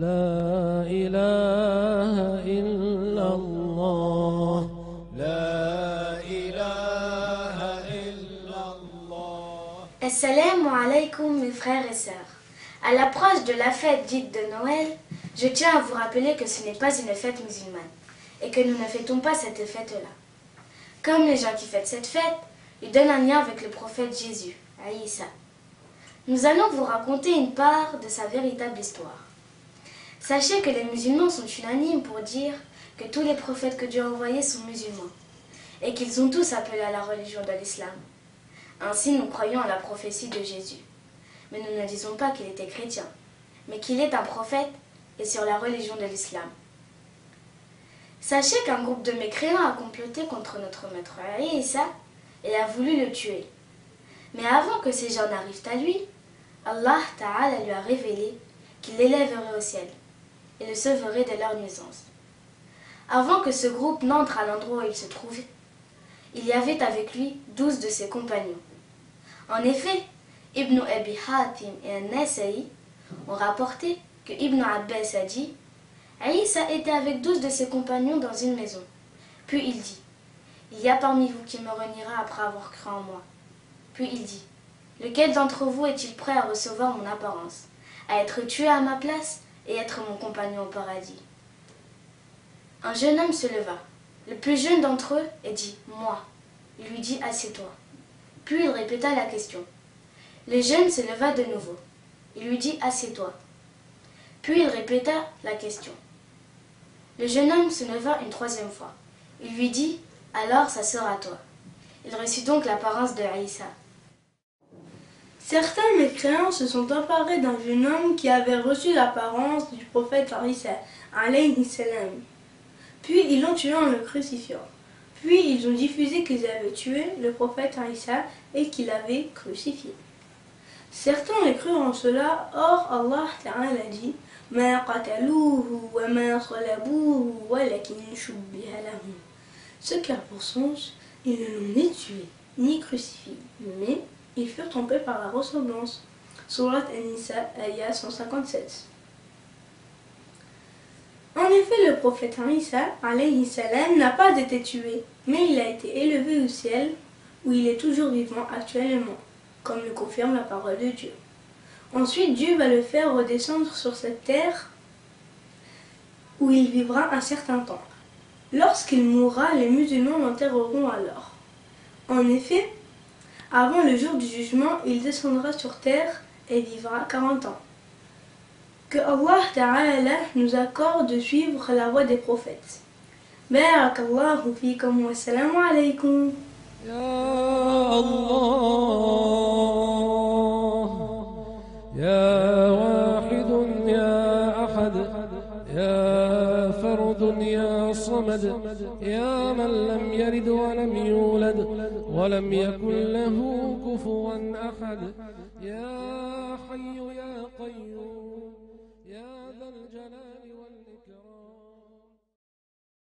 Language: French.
لا إله إلا الله لا إله إلا الله. Assalamu alaikum mes frères et sœurs. À l'approche de la fête dite de Noël, je tiens à vous rappeler que ce n'est pas une fête musulmane et que nous ne fêtons pas cette fête-là. Comme les gens qui fêtent cette fête, ils donnent un lien avec le prophète Jésus, Aïssa. Nous allons vous raconter une part de sa véritable histoire. Sachez que les musulmans sont unanimes pour dire que tous les prophètes que Dieu a envoyés sont musulmans et qu'ils ont tous appelé à la religion de l'islam. Ainsi, nous croyons à la prophétie de Jésus. Mais nous ne disons pas qu'il était chrétien, mais qu'il est un prophète et sur la religion de l'islam. Sachez qu'un groupe de mécréants a comploté contre notre maître Aïssa et a voulu le tuer. Mais avant que ces gens n'arrivent à lui, Allah Ta'ala lui a révélé qu'il l'élèverait au ciel et le sauverait de leur nuisance. Avant que ce groupe n'entre à l'endroit où il se trouvait, il y avait avec lui 12 de ses compagnons. En effet, Ibn Abi Hatim et An-Nasa'i ont rapporté que Ibn Abbas a dit « Aïssa était avec 12 de ses compagnons dans une maison. Puis il dit « Il y a parmi vous qui me reniera après avoir cru en moi. » Puis il dit « Lequel d'entre vous est-il prêt à recevoir mon apparence, à être tué à ma place et être mon compagnon au paradis ?» Un jeune homme se leva, le plus jeune d'entre eux, et dit « Moi ». Il lui dit « Assieds-toi ». Puis il répéta la question. Le jeune se leva de nouveau. Il lui dit « Assieds-toi ». Puis il répéta la question. Le jeune homme se leva une troisième fois. Il lui dit « Alors ça sera toi ». Il reçut donc l'apparence de Aïssa. Certains mécréants se sont emparés d'un jeune homme qui avait reçu l'apparence du prophète Aïssa, alayhi salam. Puis ils l'ont tué en le crucifiant. Puis ils ont diffusé qu'ils avaient tué le prophète Aïssa et qu'il avait crucifié. Certains les crurent en cela, or Allah Ta'ala dit « Ma qatalouhu wa ma salabouhu walakin shubbiha lahum » Ce car pour sens, ils ne l'ont ni tué, ni crucifié, mais ils furent trompés par la ressemblance. Surat An-Nisa, ayah 157. En effet, le prophète Aïssa, alayhi salam, n'a pas été tué, mais il a été élevé au ciel, où il est toujours vivant actuellement, comme le confirme la parole de Dieu. Ensuite, Dieu va le faire redescendre sur cette terre, où il vivra un certain temps. Lorsqu'il mourra, les musulmans l'enterreront alors. En effet, avant le jour du jugement, il descendra sur terre et vivra 40 ans. Que Allah Ta'ala nous accorde de suivre la voie des prophètes. Barakallahu fikum wa salamu alaykum. يا الله يا واحد يا أحد يا فرد يا صمد يا من لم يلد ولم يولد ولم يكن له كفوا أحد يا حي يا قيوم يا ذا الجلال والإكرام.